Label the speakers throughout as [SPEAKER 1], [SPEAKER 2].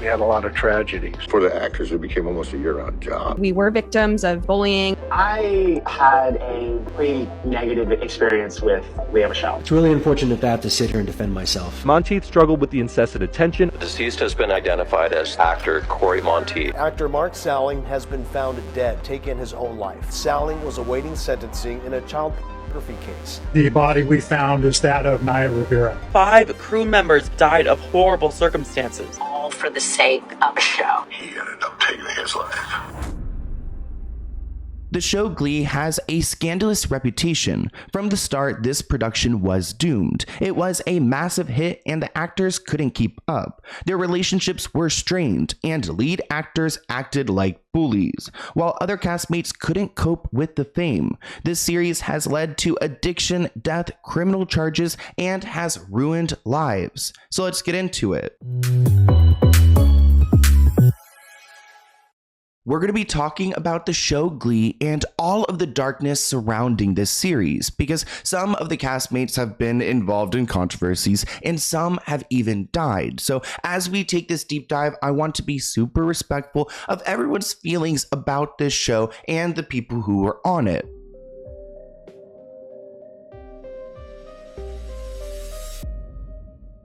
[SPEAKER 1] We had a lot of tragedies.
[SPEAKER 2] For the actors, it became almost a year-round job.
[SPEAKER 3] We were victims of bullying.
[SPEAKER 4] I had a pretty negative experience with Lea Michele.
[SPEAKER 5] It's really unfortunate that I have to sit here and defend myself.
[SPEAKER 6] Monteith struggled with the incessant attention.
[SPEAKER 7] The deceased has been identified as actor Cory Monteith.
[SPEAKER 8] Actor Mark Salling has been found dead, taking his own life. Salling was awaiting sentencing in a child pornography case.
[SPEAKER 1] The body we found is that of Naya Rivera.
[SPEAKER 9] 5 crew members died of horrible circumstances.
[SPEAKER 10] All for the sake of a show.
[SPEAKER 2] He ended up taking his life.
[SPEAKER 11] The show Glee has a scandalous reputation. From the start, this production was doomed. It was a massive hit and the actors couldn't keep up. Their relationships were strained and lead actors acted like bullies, while other castmates couldn't cope with the fame. This series has led to addiction, death, criminal charges, and has ruined lives. So let's get into it. We're going to be talking about the show Glee and all of the darkness surrounding this series, because some of the castmates have been involved in controversies and some have even died. So as we take this deep dive, I want to be super respectful of everyone's feelings about this show and the people who were on it.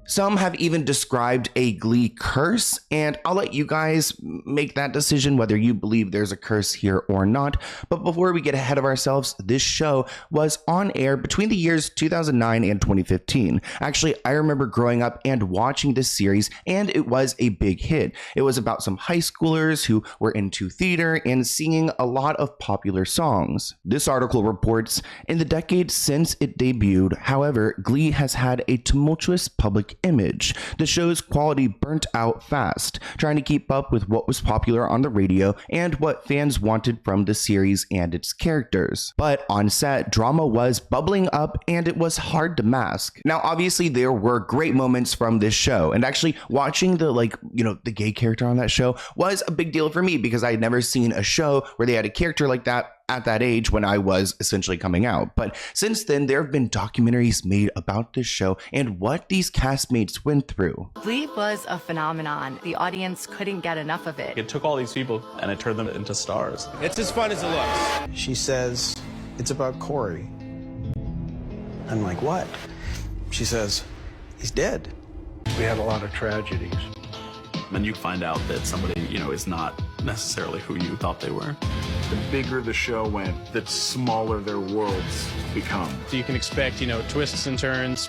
[SPEAKER 11] Some have even described a Glee curse, and I'll let you guys make that decision whether you believe there's a curse here or not. But before we get ahead of ourselves, this show was on air between the years 2009 and 2015. Actually, I remember growing up and watching this series, and it was a big hit. It was about some high schoolers who were into theater and singing a lot of popular songs. This article reports, in the decades since it debuted, however, Glee has had a tumultuous public image. The show's quality burnt out fast, trying to keep up with what was popular on the radio and what fans wanted from the series and its characters. But on set, drama was bubbling up and it was hard to mask. Now, obviously, there were great moments from this show, and actually watching the gay character on that show was a big deal for me because I had never seen a show where they had a character like that at that age when I was essentially coming out. But since then, there have been documentaries made about this show and what these castmates went through.
[SPEAKER 12] Glee was a phenomenon. The audience couldn't get enough of it.
[SPEAKER 13] It took all these people and it turned them into stars.
[SPEAKER 14] It's as fun as it looks.
[SPEAKER 8] She says, it's about Cory. I'm like, what? She says, he's dead.
[SPEAKER 1] We had a lot of tragedies.
[SPEAKER 13] And you find out that somebody, is not necessarily who you thought they were.
[SPEAKER 15] The bigger the show went, the smaller their worlds become.
[SPEAKER 14] So you can expect, twists and turns.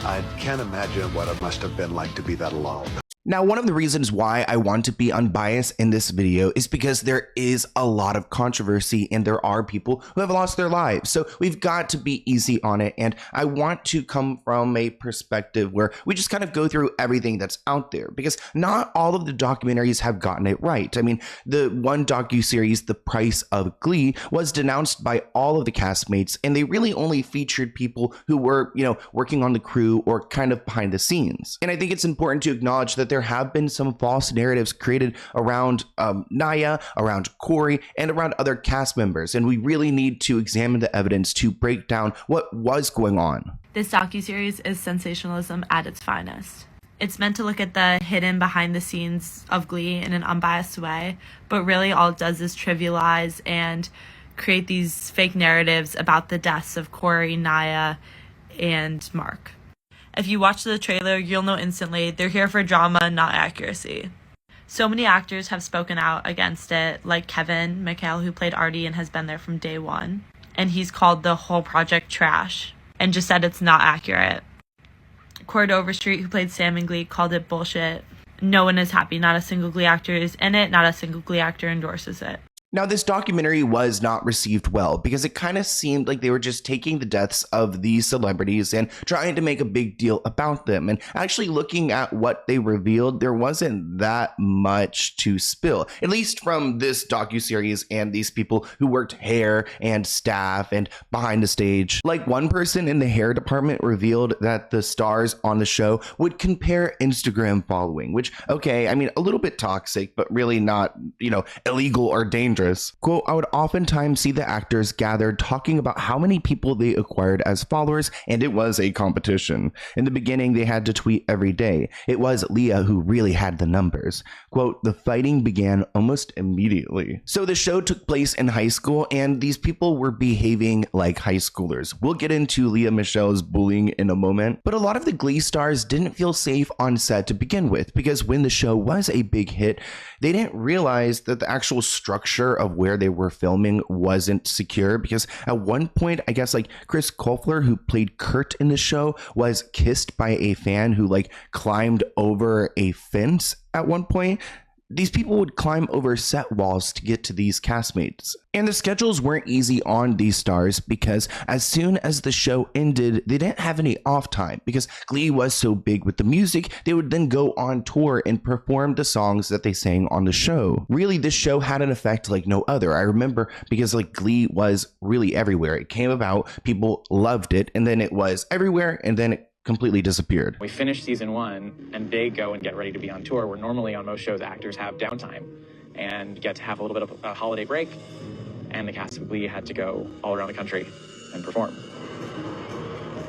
[SPEAKER 2] I can't imagine what it must have been like to be that alone.
[SPEAKER 11] Now, one of the reasons why I want to be unbiased in this video is because there is a lot of controversy and there are people who have lost their lives. So we've got to be easy on it. And I want to come from a perspective where we just kind of go through everything that's out there, because not all of the documentaries have gotten it right. I mean, the one docuseries, The Price of Glee, was denounced by all of the castmates, and they really only featured people who were, working on the crew or kind of behind the scenes. And I think it's important to acknowledge that there have been some false narratives created around Naya, around Cory, and around other cast members, and we really need to examine the evidence to break down what was going on.
[SPEAKER 16] This docuseries is sensationalism at its finest. It's meant to look at the hidden behind the scenes of Glee in an unbiased way, but really all it does is trivialize and create these fake narratives about the deaths of Cory, Naya, and Mark. If you watch the trailer, you'll know instantly they're here for drama, not accuracy. So many actors have spoken out against it, like Kevin Michael, who played Artie and has been there from day one. And he's called the whole project trash and just said it's not accurate. Cord Overstreet, who played Sam in Glee, called it bullshit. No one is happy. Not a single Glee actor is in it. Not a single Glee actor endorses it.
[SPEAKER 11] Now, this documentary was not received well because it kind of seemed like they were just taking the deaths of these celebrities and trying to make a big deal about them. And actually looking at what they revealed, there wasn't that much to spill, at least from this docuseries and these people who worked hair and staff and behind the stage. Like, one person in the hair department revealed that the stars on the show would compare Instagram following, which, okay, I mean, a little bit toxic, but really not, illegal or dangerous. actress. Quote, I would oftentimes see the actors gathered talking about how many people they acquired as followers, and it was a competition. In the beginning, they had to tweet every day. It was Lea who really had the numbers. Quote, the fighting began almost immediately. So the show took place in high school, and these people were behaving like high schoolers. We'll get into Lea Michele's bullying in a moment, but a lot of the Glee stars didn't feel safe on set to begin with, because when the show was a big hit, they didn't realize that the actual structure of where they were filming wasn't secure, because at one point, I guess like Chris Colfer, who played Kurt in the show, was kissed by a fan who like climbed over a fence at one point. These people would climb over set walls to get to these castmates. And the schedules weren't easy on these stars, because as soon as the show ended, they didn't have any off time, because Glee was so big with the music. They would then go on tour and perform the songs that they sang on the show. Really, this show had an effect like no other. I remember, because like Glee was really everywhere. It came about, people loved it, and then it was everywhere, and then it completely disappeared.
[SPEAKER 17] We finish season 1 and they go and get ready to be on tour, where normally on most shows actors have downtime and get to have a little bit of a holiday break, and the cast of Glee had to go all around the country and perform.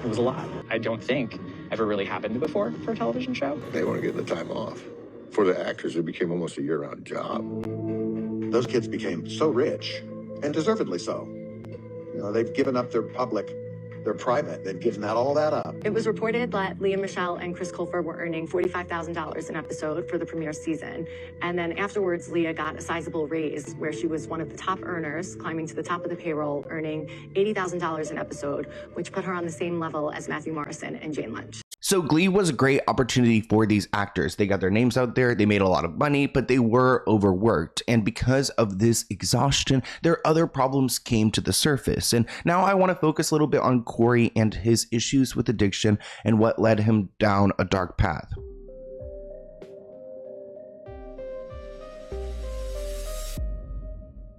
[SPEAKER 17] It was a lot. I don't think ever really happened before for a television show.
[SPEAKER 18] They weren't getting the time off. For the actors, it became almost a year-round job. Those kids became so rich, and deservedly so. You know, they've given up their public, their private. They've given all that up.
[SPEAKER 19] It was reported that Lea Michele and Chris Colfer were earning $45,000 an episode for the premiere season. And then afterwards, Lea got a sizable raise where she was one of the top earners, climbing to the top of the payroll, earning $80,000 an episode, which put her on the same level as Matthew Morrison and Jane Lynch.
[SPEAKER 11] So Glee was a great opportunity for these actors. They got their names out there, they made a lot of money, but they were overworked. And because of this exhaustion, their other problems came to the surface. And now I want to focus a little bit on Cory and his issues with addiction and what led him down a dark path.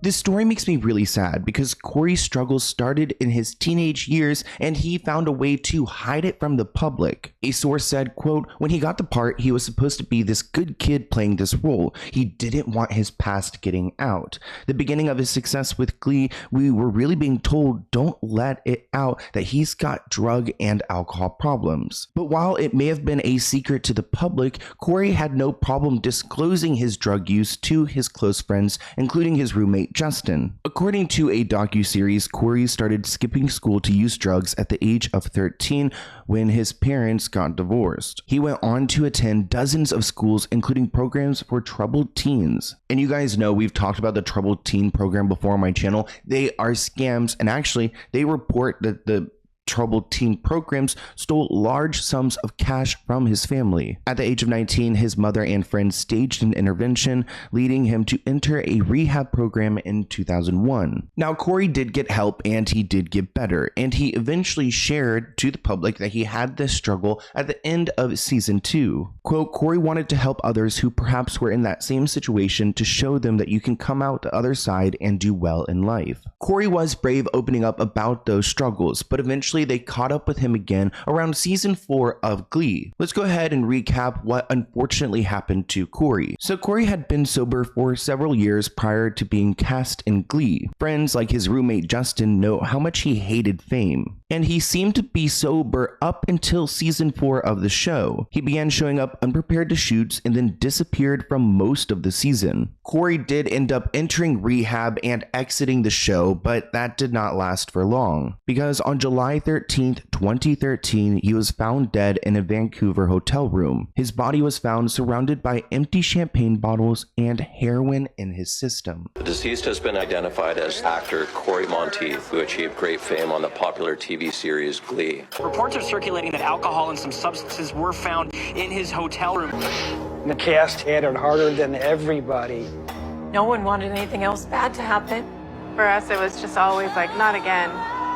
[SPEAKER 11] This story makes me really sad, because Cory's struggles started in his teenage years and he found a way to hide it from the public. A source said, quote, when he got the part, he was supposed to be this good kid playing this role. He didn't want his past getting out. The beginning of his success with Glee, we were really being told, don't let it out that he's got drug and alcohol problems. But while it may have been a secret to the public, Cory had no problem disclosing his drug use to his close friends, including his roommate Justin. According to a docuseries, Cory started skipping school to use drugs at the age of 13 when his parents got divorced. He went on to attend dozens of schools, including programs for troubled teens. And you guys know we've talked about the troubled teen program before on my channel. They are scams, and actually they report that the troubled teen programs stole large sums of cash from his family. At the age of 19, his mother and friends staged an intervention, leading him to enter a rehab program in 2001. Now, Cory did get help and he did get better, and he eventually shared to the public that he had this struggle at the end of season 2. Quote, Cory wanted to help others who perhaps were in that same situation, to show them that you can come out the other side and do well in life. Cory was brave opening up about those struggles, but eventually they caught up with him again around season 4 of Glee. Let's go ahead and recap what unfortunately happened to Cory. So Cory had been sober for several years prior to being cast in Glee. Friends like his roommate Justin know how much he hated fame, and he seemed to be sober up until season 4 of the show. He began showing up unprepared to shoots and then disappeared from most of the season. Cory did end up entering rehab and exiting the show, but that did not last for long, because on July 13th, 2013, he was found dead in a Vancouver hotel room. His body was found surrounded by empty champagne bottles and heroin in his system.
[SPEAKER 7] The deceased has been identified as actor Cory Monteith, who achieved great fame on the popular TV series Glee.
[SPEAKER 20] Reports are circulating that alcohol and some substances were found in his hotel room.
[SPEAKER 21] The cast had it harder than everybody.
[SPEAKER 22] No one wanted anything else bad to happen.
[SPEAKER 3] For us, it was just always like, not again,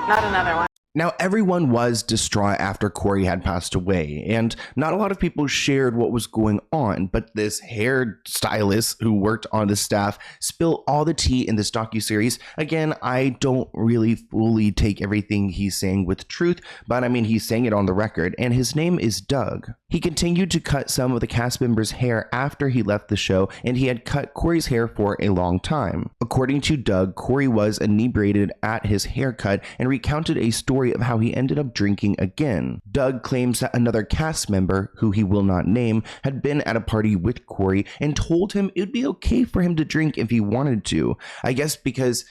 [SPEAKER 3] not another one.
[SPEAKER 11] Now, everyone was distraught after Cory had passed away, and not a lot of people shared what was going on, but this hair stylist who worked on the staff spilled all the tea in this docuseries. Again, I don't really fully take everything he's saying with truth, but I mean, he's saying it on the record, and his name is Doug. He continued to cut some of the cast members' hair after he left the show, and he had cut Cory's hair for a long time. According to Doug, Cory was inebriated at his haircut and recounted a story of how he ended up drinking again. Doug claims that another cast member, who he will not name, had been at a party with Cory and told him it would be okay for him to drink if he wanted to. I guess because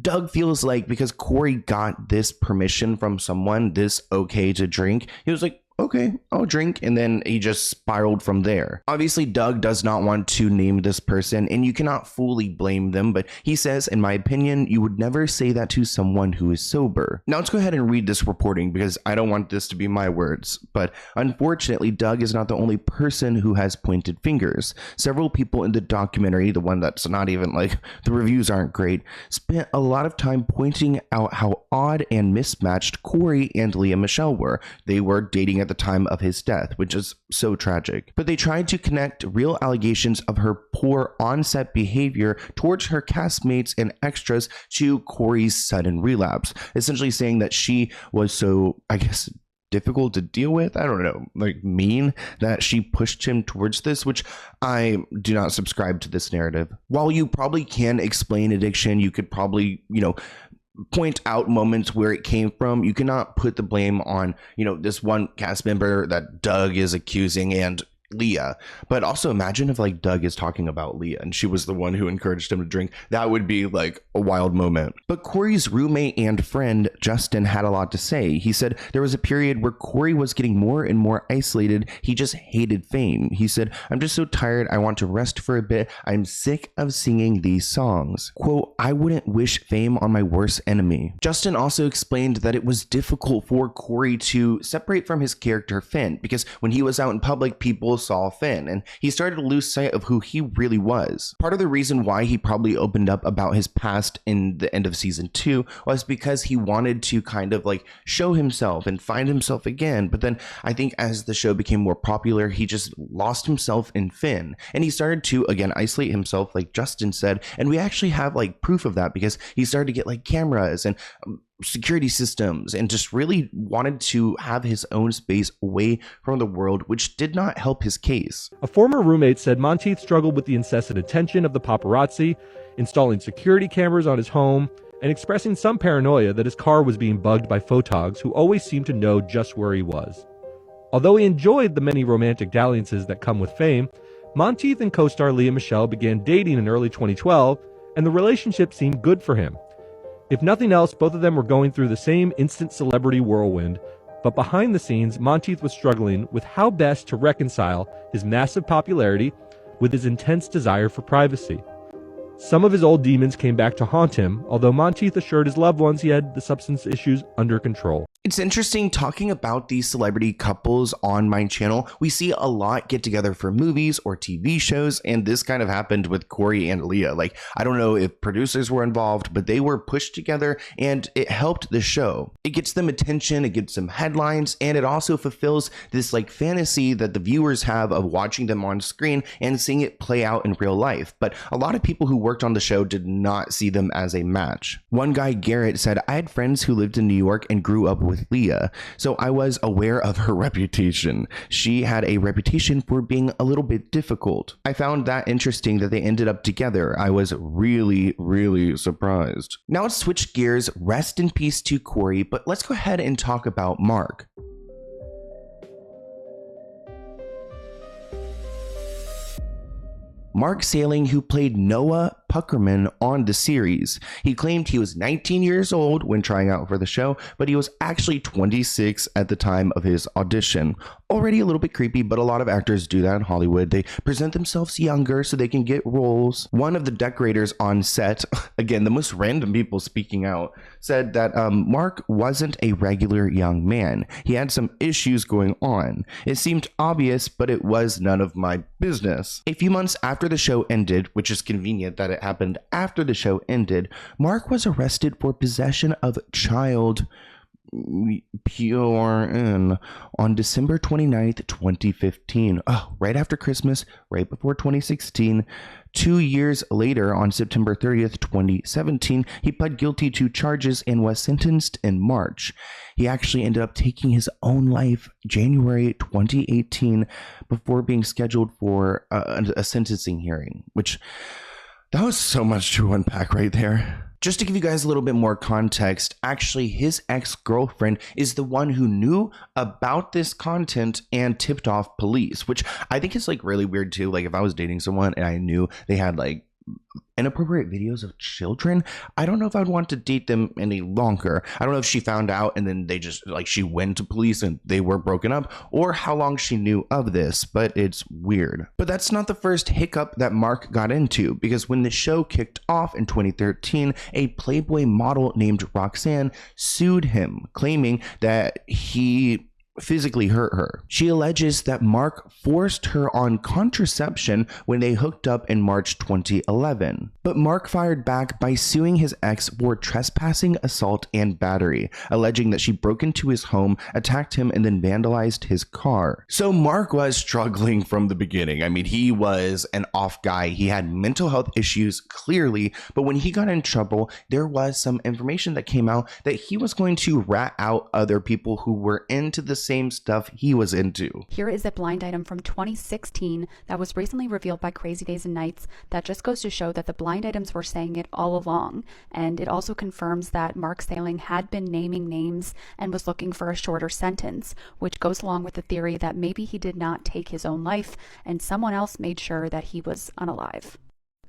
[SPEAKER 11] Doug feels like because Cory got this permission from someone, this okay to drink, he was like, okay, I'll drink, and then he just spiraled from there. Obviously, Doug does not want to name this person, and you cannot fully blame them, but he says, in my opinion, you would never say that to someone who is sober. Now let's go ahead and read this reporting because I don't want this to be my words, but unfortunately, Doug is not the only person who has pointed fingers. Several people in the documentary, the one that's not even like, the reviews aren't great, spent a lot of time pointing out how odd and mismatched Cory and Lea Michele were. They were dating at the time of his death, which is so tragic. But they tried to connect real allegations of her poor on-set behavior towards her castmates and extras to Cory's sudden relapse, essentially saying that she was so, I guess, difficult to deal with, I don't know, like mean, that she pushed him towards this, which I do not subscribe to this narrative. While you probably can explain addiction, you could probably, point out moments where it came from, you cannot put the blame on, this one cast member that Doug is accusing and Lea. But also imagine if like Doug is talking about Lea and she was the one who encouraged him to drink. That would be like a wild moment. But Cory's roommate and friend Justin had a lot to say. He said there was a period where Cory was getting more and more isolated. He just hated fame. He said, I'm just so tired. I want to rest for a bit. I'm sick of singing these songs. Quote, I wouldn't wish fame on my worst enemy. Justin also explained that it was difficult for Cory to separate from his character Finn because when he was out in public, people saw Finn and he started to lose sight of who he really was. Part of the reason why he probably opened up about his past in the end of season 2 was because he wanted to kind of like show himself and find himself again. But then I think as the show became more popular, he just lost himself in Finn and he started to again isolate himself, like Justin said. And we actually have like proof of that because he started to get like cameras and security systems and just really wanted to have his own space away from the world, which did not help his case.
[SPEAKER 6] A former roommate said Monteith struggled with the incessant attention of the paparazzi, installing security cameras on his home, and expressing some paranoia that his car was being bugged by photogs who always seemed to know just where he was. Although he enjoyed the many romantic dalliances that come with fame, Monteith and co-star Lea Michele began dating in early 2012, and the relationship seemed good for him. If nothing else, both of them were going through the same instant celebrity whirlwind, but behind the scenes, Monteith was struggling with how best to reconcile his massive popularity with his intense desire for privacy. Some of his old demons came back to haunt him, although Monteith assured his loved ones he had the substance issues under control.
[SPEAKER 11] It's interesting talking about these celebrity couples on my channel. We see a lot get together for movies or TV shows, and this kind of happened with Cory and Lea. Like, I don't know if producers were involved, but they were pushed together and it helped the show. It gets them attention, it gets them headlines, and it also fulfills this like fantasy that the viewers have of watching them on screen and seeing it play out in real life. But a lot of people who worked on the show did not see them as a match. One guy, Garrett, said, I had friends who lived in New York and grew up with Lea, so I was aware of her reputation. She had a reputation for being a little bit difficult. I found that interesting that they ended up together. I was really, really surprised. Now let's switch gears. Rest in peace to Cory, but let's go ahead and talk about Mark. Mark Salling, who played Noah Puckerman on the series. He claimed he was 19 years old when trying out for the show, but he was actually 26 at the time of his audition. Already a little bit creepy, but a lot of actors do that in Hollywood. They present themselves younger so they can get roles. One of the decorators on set, again, the most random people speaking out, said that Mark wasn't a regular young man. He had some issues going on. It seemed obvious, but it was none of my business. A few months after the show ended, which is convenient that it happened after the show ended, Mark was arrested for possession of child porn on December 29th, 2015. Oh, right after Christmas, right before 2016. 2 years later, on September 30th, 2017, he pled guilty to charges and was sentenced in March. He actually ended up taking his own life January 2018 before being scheduled for a sentencing hearing, which That was so much to unpack right there. Just to give you guys a little bit more context, actually his ex-girlfriend is the one who knew about this content and tipped off police, which I think is like really weird too. Like if I was dating someone and I knew they had like inappropriate videos of children, I don't know if I'd want to date them any longer. I don't know if she found out and then they just like she went to police and they were broken up, or how long she knew of this, but it's weird. But that's not the first hiccup that Mark got into, because when the show kicked off in 2013, a Playboy model named Roxanne sued him, claiming that he physically hurt her. She alleges that Mark forced her on contraception when they hooked up in March 2011. But Mark fired back by suing his ex for trespassing, assault, and battery, alleging that she broke into his home, attacked him, and then vandalized his car. So Mark was struggling from the beginning. I mean, he was an off guy. He had mental health issues, clearly, but when he got in trouble, there was some information that came out that he was going to rat out other people who were into the same stuff he was into.
[SPEAKER 4] Here is a blind item from 2016 that was recently revealed by Crazy Days and Nights that just goes to show that the blind items were saying it all along, and it also confirms that Mark Salling had been naming names and was looking for a shorter sentence, which goes along with the theory that maybe he did not take his own life and someone else made sure that he was unalive.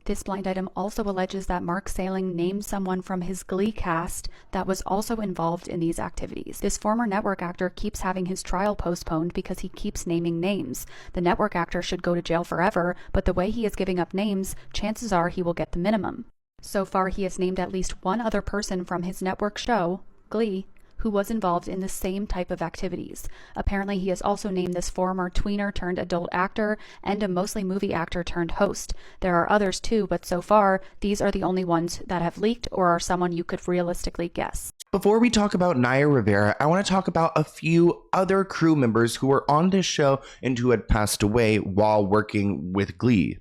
[SPEAKER 4] This blind item also alleges that Mark Salling named someone from his Glee cast that was also involved in these activities. This former network actor keeps having his trial postponed because he keeps naming names. The network actor should go to jail forever, but the way he is giving up names, chances are he will get the minimum. So far, he has named at least one other person from his network show, Glee, who was involved in the same type of activities. Apparently, he has also named this former tweener turned adult actor and a mostly movie actor turned host. There are others too, but so far, these are the only ones that have leaked or are someone you could realistically guess.
[SPEAKER 11] Before we talk about Naya Rivera, I want to talk about a few other crew members who were on this show and who had passed away while working with Glee.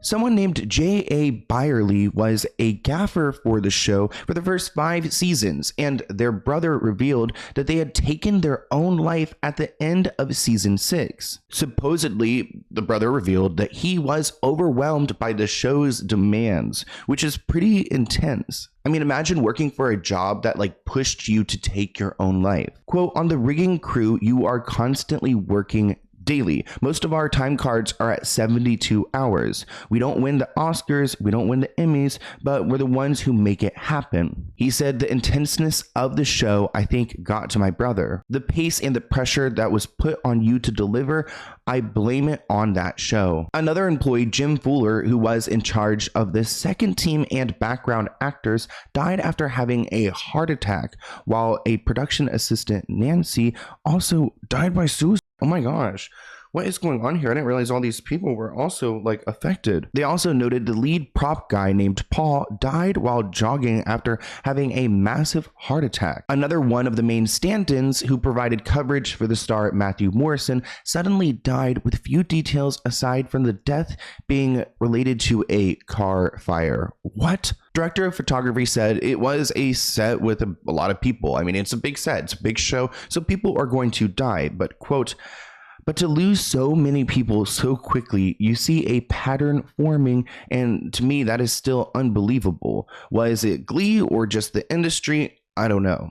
[SPEAKER 11] Someone named J.A. Byerly was a gaffer for the show for the first 5 seasons, and their brother revealed that they had taken their own life at the end of season 6. Supposedly, the brother revealed that he was overwhelmed by the show's demands, which is pretty intense. I mean, imagine working for a job that like pushed you to take your own life. Quote, on the rigging crew, you are constantly working daily. Most of our time cards are at 72 hours. We don't win the Oscars, we don't win the Emmys, but we're the ones who make it happen. He said the intenseness of the show, I think, got to my brother. The pace and the pressure that was put on you to deliver, I blame it on that show. Another employee, Jim Fuller, who was in charge of the second team and background actors, died after having a heart attack, while a production assistant, Nancy, also died by suicide. Oh my gosh, what is going on here? I didn't realize all these people were also like affected. They also noted the lead prop guy named Paul died while jogging after having a massive heart attack. Another one of the main stand-ins who provided coverage for the star Matthew Morrison suddenly died with few details aside from the death being related to a car fire. What? Director of photography said it was a set with a lot of people. I mean, it's a big set, it's a big show, so people are going to die, but quote, but to lose so many people so quickly, you see a pattern forming, and to me, that is still unbelievable. Was it Glee or just the industry? I don't know.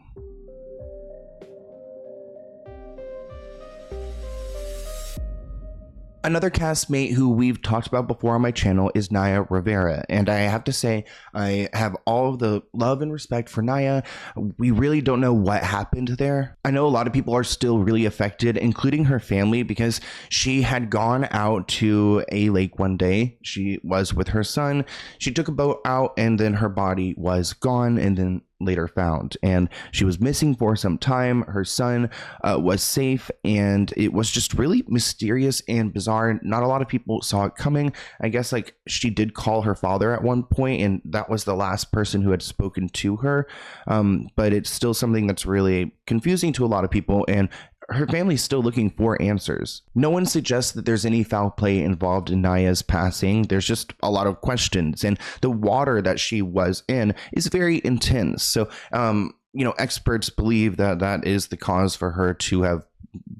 [SPEAKER 11] Another castmate who we've talked about before on my channel is Naya Rivera, and I have to say I have all of the love and respect for Naya. We really don't know what happened there. I know a lot of people are still really affected, including her family, because she had gone out to a lake one day. She was with her son. She took a boat out, and then her body was gone, and then later found, and she was missing for some time. Her son was safe, and it was just really mysterious and bizarre. Not a lot of people saw it coming. I guess like she did call her father at one point, and that was the last person who had spoken to her, but it's still something that's really confusing to a lot of people, and her family's still looking for answers. No one suggests that there's any foul play involved in Naya's passing. There's just a lot of questions, and the water that she was in is very intense. So, you know, experts believe that that is the cause for her to have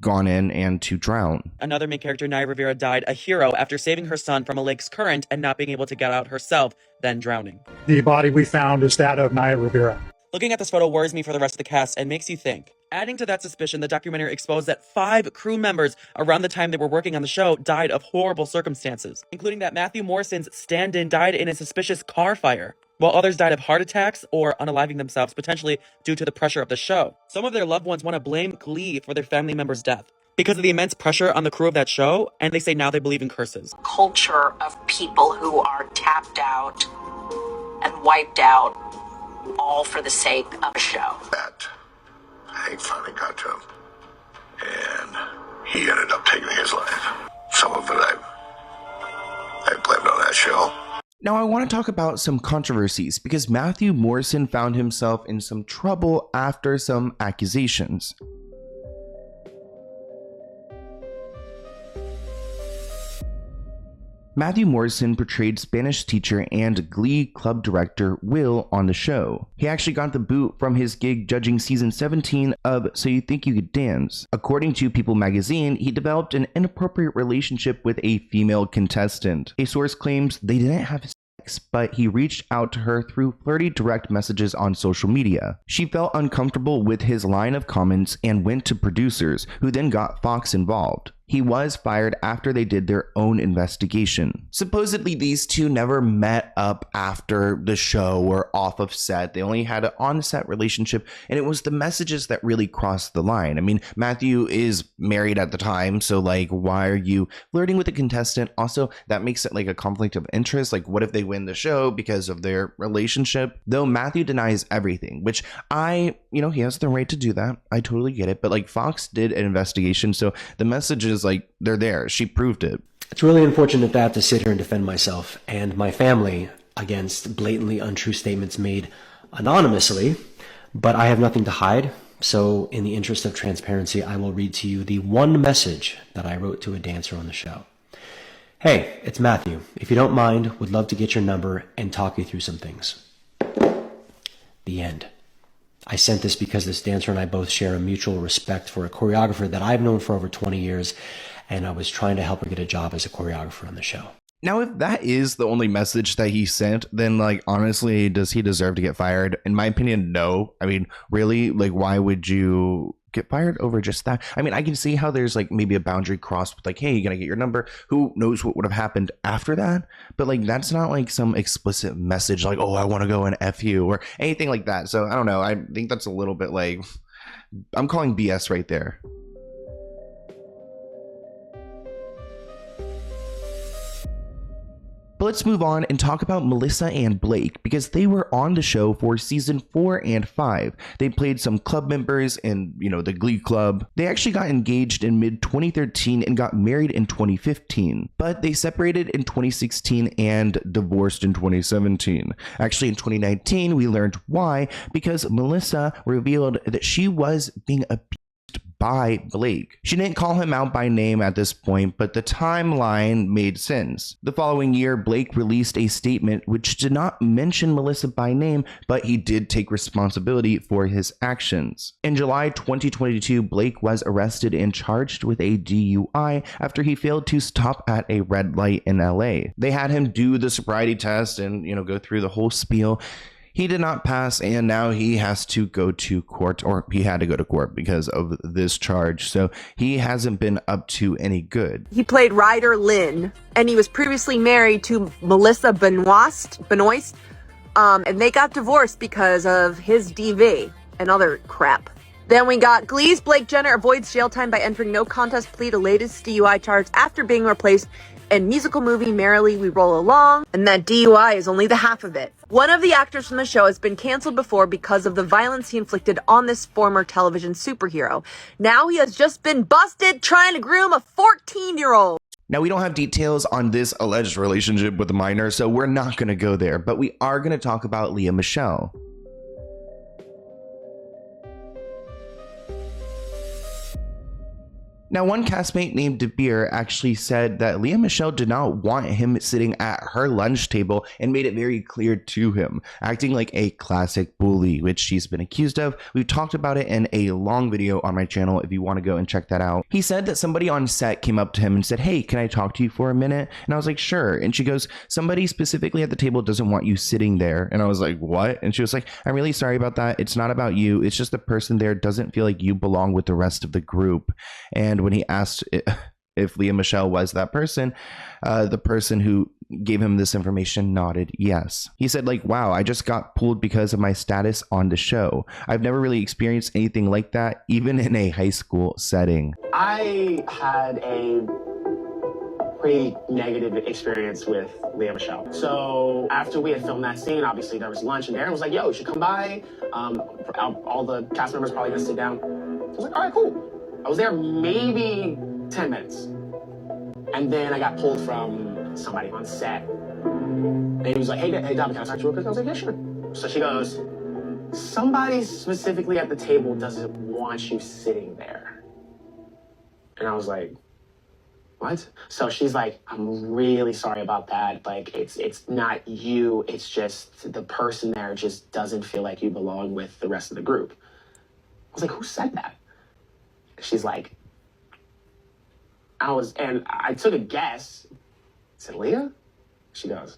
[SPEAKER 11] gone in and to drown.
[SPEAKER 5] Another main character, Naya Rivera, died a hero after saving her son from a lake's current and not being able to get out herself, then drowning.
[SPEAKER 1] The body we found is that of Naya Rivera.
[SPEAKER 5] Looking at this photo worries me for the rest of the cast and makes you think. Adding to that suspicion, the documentary exposed that 5 crew members around the time they were working on the show died of horrible circumstances, including that Matthew Morrison's stand-in died in a suspicious car fire, while others died of heart attacks or unaliving themselves, potentially due to the pressure of the show. Some of their loved ones want to blame Glee for their family member's death because of the immense pressure on the crew of that show, and they say now they believe in curses.
[SPEAKER 10] Culture of people who are tapped out and wiped out, all for the sake of a show.
[SPEAKER 18] That Hank finally got to him, and he ended up taking his life. Some of it I blamed on that show.
[SPEAKER 11] Now I want to talk about some controversies because Matthew Morrison found himself in some trouble after some accusations. Matthew Morrison portrayed Spanish teacher and Glee club director Will on the show. He actually got the boot from his gig judging season 17 of So You Think You Could Dance. According to People magazine, he developed an inappropriate relationship with a female contestant. A source claims they didn't have sex, but he reached out to her through flirty direct messages on social media. She felt uncomfortable with his line of comments and went to producers, who then got Fox involved. He was fired after they did their own investigation. Supposedly, these two never met up after the show or off of set. They only had an on-set relationship, and it was the messages that really crossed the line. I mean, Matthew is married at the time, so like, why are you flirting with a contestant? Also, that makes it like a conflict of interest. Like, what if they win the show because of their relationship? Though Matthew denies everything, which he has the right to do that. I totally get it. But like, Fox did an investigation, so the messages, like, they're there. She proved it.
[SPEAKER 9] It's really unfortunate that I have to sit here and defend myself and my family against blatantly untrue statements made anonymously, but I have nothing to hide. So in the interest of transparency, I will read to you the one message that I wrote to a dancer on the show. Hey, it's Matthew. If you don't mind, would love to get your number and talk you through some things. The end. I sent this because this dancer and I both share a mutual respect for a choreographer that I've known for over 20 years, and I was trying to help her get a job as a choreographer on the show.
[SPEAKER 11] Now, if that is the only message that he sent, then, like, honestly, does he deserve to get fired? In my opinion, no. I mean, really? Like, why would you get fired over just that? I mean, I can see how there's, like, maybe a boundary crossed with, like, hey, you gotta get your number. Who knows what would have happened after that? But, like, that's not, like, some explicit message, like, oh, I want to go and F you, or anything like that. So, I don't know. I think that's a little bit, like, I'm calling BS right there. But let's move on and talk about Melissa and Blake, because they were on the show for season 4 and 5. They played some club members in, the Glee club. They actually got engaged in mid-2013 and got married in 2015. But they separated in 2016 and divorced in 2017. Actually, in 2019, we learned why, because Melissa revealed that she was being abused by Blake. She didn't call him out by name at this point, but the timeline made sense. The following year, Blake released a statement which did not mention Melissa by name, but he did take responsibility for his actions. In July 2022, Blake was arrested and charged with a DUI after he failed to stop at a red light in LA. They had him do the sobriety test and, go through the whole spiel. He did not pass, and now he has to go to court, or he had to go to court because of this charge. So he hasn't been up to any good.
[SPEAKER 23] He played Ryder Lynn, and he was previously married to Melissa Benoist, and they got divorced because of his DV and other crap. Then we got Glee's Blake Jenner avoids jail time by entering no contest plea to latest DUI charge after being replaced in musical movie Merrily We Roll Along, and that DUI is only the half of it. One of the actors from the show has been canceled before because of the violence he inflicted on this former television superhero. Now he has just been busted trying to groom a 14-year-old.
[SPEAKER 11] Now, we don't have details on this alleged relationship with a minor, so we're not going to go there, but we are going to talk about Lea Michele. Now, one castmate named De Beer actually said that Lea Michele did not want him sitting at her lunch table and made it very clear to him, acting like a classic bully, which she's been accused of. We've talked about it in a long video on my channel if you want to go and check that out. He said that somebody on set came up to him and said, "Hey, can I talk to you for a minute?" And I was like, "Sure." And she goes, "Somebody specifically at the table doesn't want you sitting there." And I was like, "What?" And she was like, "I'm really sorry about that. It's not about you. It's just the person there doesn't feel like you belong with the rest of the group." And when he asked if Lea Michele was that person, the person who gave him this information nodded yes. He said, like, "Wow, I just got pulled because of my status on the show. I've never really experienced anything like that, even in a high school setting."
[SPEAKER 20] I had a pretty negative experience with Lea Michele. So after we had filmed that scene, obviously there was lunch, and Aaron was like, "Yo, you should come by. All the cast members probably gonna sit down." I was like, "All right, cool." I was there maybe 10 minutes. And then I got pulled from somebody on set. And he was like, hey, Dobby, can I talk to you real quick? I was like, "Yeah, sure." So she goes, "Somebody specifically at the table doesn't want you sitting there." And I was like, "What?" So she's like, "I'm really sorry about that. Like, it's not you. It's just the person there just doesn't feel like you belong with the rest of the group." I was like, "Who said that?" She's like, and I took a guess. I said, "Lea?" She goes.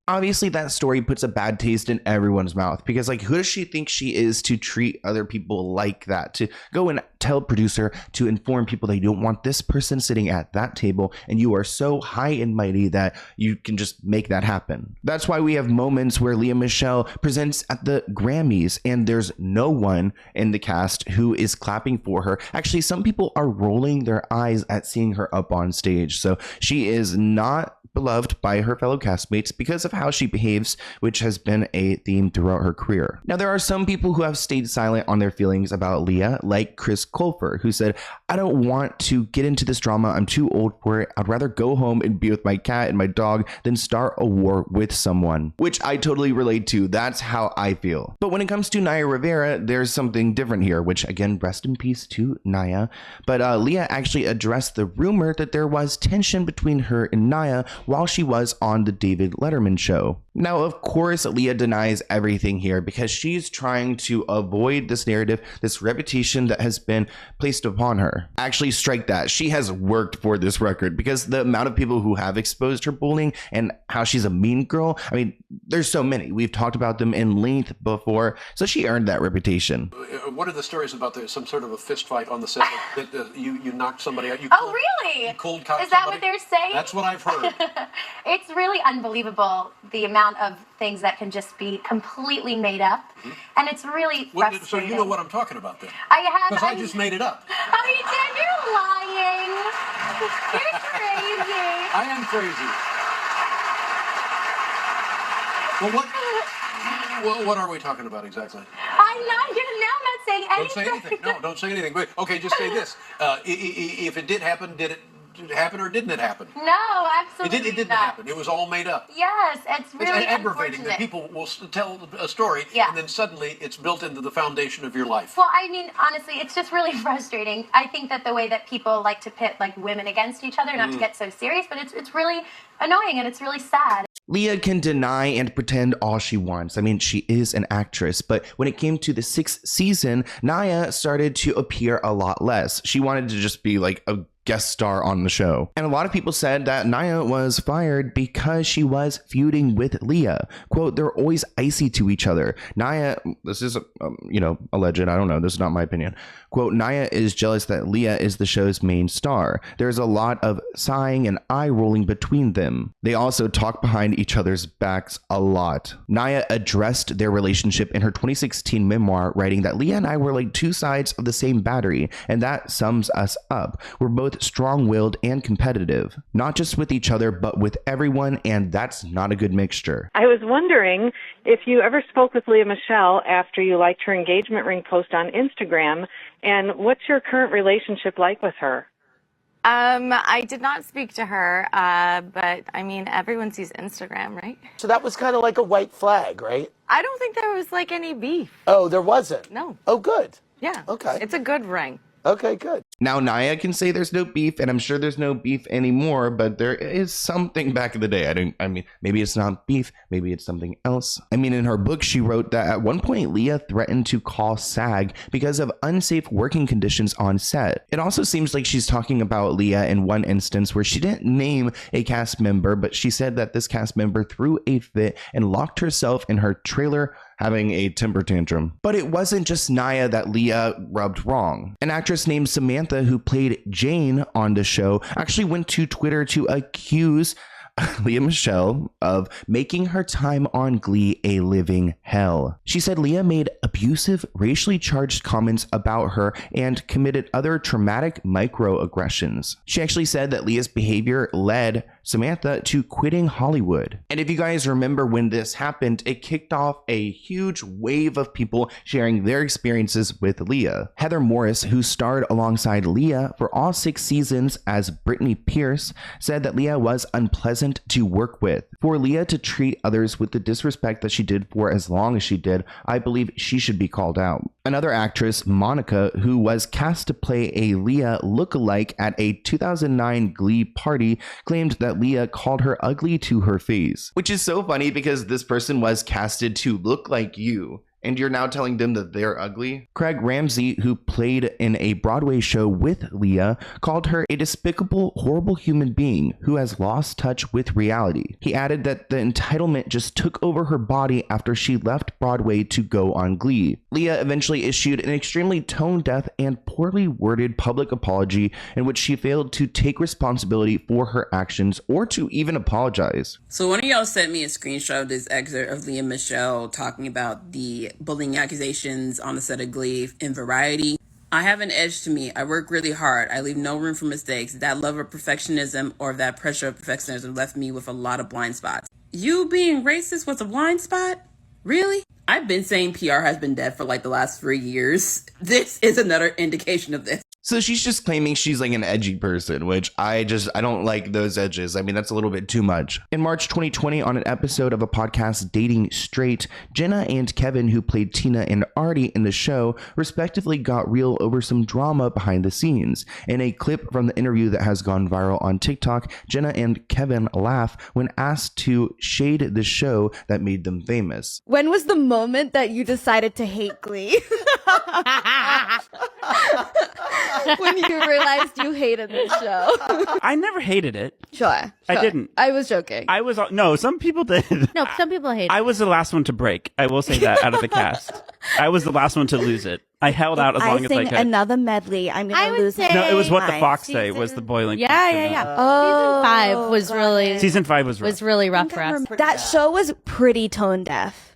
[SPEAKER 11] Obviously, that story puts a bad taste in everyone's mouth because, like, who does she think she is to treat other people like that? To go and tell a producer to inform people that you don't want this person sitting at that table, and you are so high and mighty that you can just make that happen. That's why we have moments where Lea Michele presents at the Grammys and there's no one in the cast who is clapping for her. Actually, some people are rolling their eyes at seeing her up on stage. So she is not beloved by her fellow castmates because of how she behaves, which has been a theme throughout her career. Now, there are some people who have stayed silent on their feelings about Lea, like Chris Colfer, who said, "I don't want to get into this drama. I'm too old for it. I'd rather go home and be with my cat and my dog than start a war with someone," which I totally relate to. That's how I feel. But when it comes to Naya Rivera, there's something different here, which, again, rest in peace to Naya. But Lea actually addressed the rumor that there was tension between her and Naya while she was on the David Letterman show. Now, of course, Lea denies everything here because she's trying to avoid this narrative, this reputation that has been placed upon her. Actually, strike that. She has worked for this record because the amount of people who have exposed her bullying and how she's a mean girl, I mean, there's so many. We've talked about them in length before, so she earned that reputation.
[SPEAKER 8] What are the stories about some sort of a fist fight on the set that you knocked somebody out?
[SPEAKER 12] Really?
[SPEAKER 8] You cold cocked
[SPEAKER 12] Is that
[SPEAKER 8] somebody?
[SPEAKER 12] what they're saying?
[SPEAKER 8] That's what I've heard.
[SPEAKER 12] It's really unbelievable the amount of things that can just be completely made up, and it's really frustrating.
[SPEAKER 8] So you know what I'm talking about then?
[SPEAKER 12] I have.
[SPEAKER 8] Because I just made it up.
[SPEAKER 12] Oh, you did? You're lying. You're crazy.
[SPEAKER 8] I am crazy. Well, what are we talking about exactly?
[SPEAKER 12] I'm not saying anything.
[SPEAKER 8] Don't say anything. No, don't say anything. Okay, just say this. If it did happen, did it happen or didn't it happen?
[SPEAKER 12] No, absolutely
[SPEAKER 8] It didn't happen. It was all made up.
[SPEAKER 12] Yes, it's really
[SPEAKER 8] aggravating that people will tell a story and then suddenly it's built into the foundation of your life.
[SPEAKER 12] Well, I mean, honestly, it's just really frustrating. I think that the way that people like to pit like women against each other, not to get so serious, but it's really annoying and it's really sad.
[SPEAKER 11] Lea can deny and pretend all she wants. I mean, she is an actress, but when it came to the 6th season, Naya started to appear a lot less. She wanted to just be like a guest star on the show. And a lot of people said that Naya was fired because she was feuding with Lea. Quote, "They're always icy to each other. Naya," this is, alleged, I don't know, this is not my opinion. Quote, "Naya is jealous that Lea is the show's main star. There's a lot of sighing and eye rolling between them. They also talk behind each other's backs a lot." Naya addressed their relationship in her 2016 memoir, writing that "Lea and I were like two sides of the same battery, and that sums us up. We're both strong-willed and competitive, not just with each other, but with everyone, and that's not a good mixture."
[SPEAKER 13] I was wondering if you ever spoke with Lea Michele after you liked her engagement ring post on Instagram, and what's your current relationship like with her?
[SPEAKER 3] I did not speak to her, but I mean, everyone sees Instagram, right?
[SPEAKER 24] So that was kind of like a white flag, right?
[SPEAKER 3] I don't think there was like any beef.
[SPEAKER 24] Oh, there wasn't?
[SPEAKER 3] No.
[SPEAKER 24] Oh, good.
[SPEAKER 3] Yeah.
[SPEAKER 24] Okay.
[SPEAKER 3] It's a good ring.
[SPEAKER 24] Okay, good.
[SPEAKER 11] Now, Naya can say there's no beef, and I'm sure there's no beef anymore, but there is something back in the day. I mean, maybe it's not beef, maybe it's something else. I mean, in her book, she wrote that at one point, Lea threatened to call SAG because of unsafe working conditions on set. It also seems like she's talking about Lea in one instance where she didn't name a cast member, but she said that this cast member threw a fit and locked herself in her trailer having a temper tantrum. But it wasn't just Naya that Lea rubbed wrong. An actress named Samantha, who played Jane on the show, actually went to Twitter to accuse Lea Michele of making her time on Glee a living hell. She said Lea made abusive, racially charged comments about her and committed other traumatic microaggressions. She actually said that Lea's behavior led Samantha to quitting Hollywood. And if you guys remember when this happened, it kicked off a huge wave of people sharing their experiences with Lea. Heather Morris, who starred alongside Lea for all 6 seasons as Brittany Pierce, said that Lea was unpleasant to work with. For Lea to treat others with the disrespect that she did for as long as she did, I believe she should be called out. Another actress, Monica, who was cast to play a Lea lookalike at a 2009 Glee party, claimed that Lea called her ugly to her face. Which is so funny because this person was casted to look like you, and you're now telling them that they're ugly? Craig Ramsey, who played in a Broadway show with Lea, called her a despicable, horrible human being who has lost touch with reality. He added that the entitlement just took over her body after she left Broadway to go on Glee. Lea eventually issued an extremely tone-deaf and poorly worded public apology in which she failed to take responsibility for her actions or to even apologize.
[SPEAKER 2] So one of y'all sent me a screenshot of this excerpt of Lea Michele talking about the bullying accusations on the set of Glee in Variety. I have an edge to me. I work really hard. I leave no room for mistakes. That love of perfectionism or that pressure of perfectionism left me with a lot of blind spots. You being racist was a blind spot? Really? I've been saying PR has been dead for like the last 3 years. This is another indication of this.
[SPEAKER 11] So she's just claiming she's like an edgy person, which I don't like those edges. I mean, that's a little bit too much. In March 2020, on an episode of a podcast, Dating Straight, Jenna and Kevin, who played Tina and Artie in the show, respectively got real over some drama behind the scenes. In a clip from the interview that has gone viral on TikTok, Jenna and Kevin laugh when asked to shade the show that made them famous.
[SPEAKER 14] When was the moment that you decided to hate Glee? When you realized you hated this show.
[SPEAKER 15] I never hated it.
[SPEAKER 14] Sure.
[SPEAKER 15] I didn't.
[SPEAKER 14] I was joking.
[SPEAKER 15] No, some people did.
[SPEAKER 16] No, some people hate it.
[SPEAKER 15] I was the last one to break. I will say that out of the cast. I was the last one to lose it. I held out as long as I could.
[SPEAKER 14] Another medley, I'm going to lose it.
[SPEAKER 15] No, it was What the Fox Say was the boiling point.
[SPEAKER 16] Yeah. Oh, Season 5 was really rough for us.
[SPEAKER 14] That show was pretty tone deaf.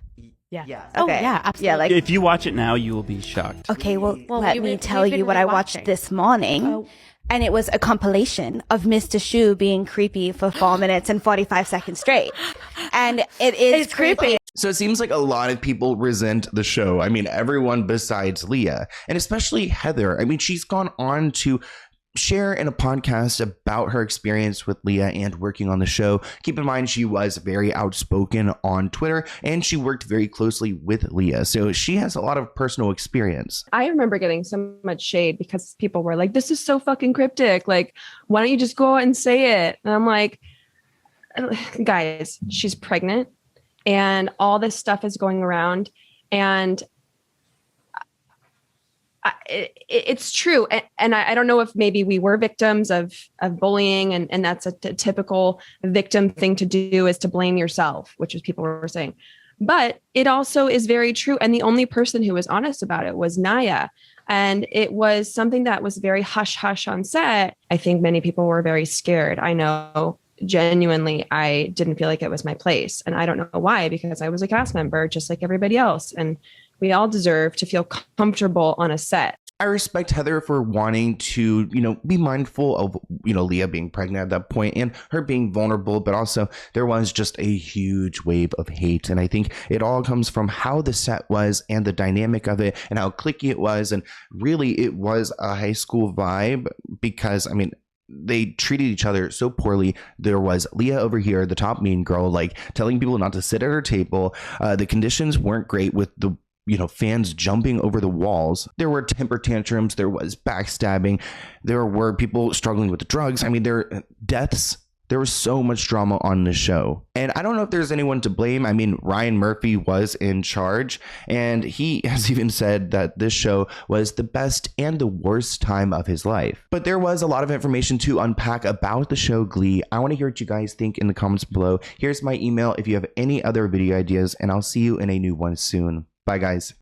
[SPEAKER 16] Yeah.
[SPEAKER 14] Okay.
[SPEAKER 16] Oh, yeah, absolutely.
[SPEAKER 14] Yeah, like,
[SPEAKER 15] if you watch it now, you will be shocked.
[SPEAKER 14] Okay, well let me tell you what I watched this morning. And it was a compilation of Mr. Shu being creepy for 4 minutes and 45 seconds straight. And it's creepy.
[SPEAKER 11] So it seems like a lot of people resent the show. I mean, everyone besides Lea, and especially Heather. I mean, she's gone on to share in a podcast about her experience with Lea and working on the show. Keep in mind, she was very outspoken on Twitter and she worked very closely with Lea. So she has a lot of personal experience.
[SPEAKER 25] I remember getting so much shade because people were like, this is so fucking cryptic. Like, why don't you just go out and say it? And I'm like, guys, she's pregnant and all this stuff is going around and it's true. And I don't know if maybe we were victims of bullying and that's a typical victim thing to do is to blame yourself, which is people were saying. But it also is very true. And the only person who was honest about it was Naya. And it was something that was very hush hush on set. I think many people were very scared. I know genuinely, I didn't feel like it was my place. And I don't know why, because I was a cast member just like everybody else. And we all deserve to feel comfortable on a set.
[SPEAKER 11] I respect Heather for wanting to, be mindful of, Lea being pregnant at that point and her being vulnerable, but also there was just a huge wave of hate. And I think it all comes from how the set was and the dynamic of it and how cliquey it was. And really it was a high school vibe because, they treated each other so poorly. There was Lea over here, the top mean girl, like telling people not to sit at her table. The conditions weren't great with the fans jumping over the walls. There were temper tantrums. There was backstabbing. There were people struggling with drugs. I mean, there were deaths. There was so much drama on the show. And I don't know if there's anyone to blame. I mean, Ryan Murphy was in charge, and he has even said that this show was the best and the worst time of his life. But there was a lot of information to unpack about the show Glee. I want to hear what you guys think in the comments below. Here's my email if you have any other video ideas, and I'll see you in a new one soon. Bye, guys.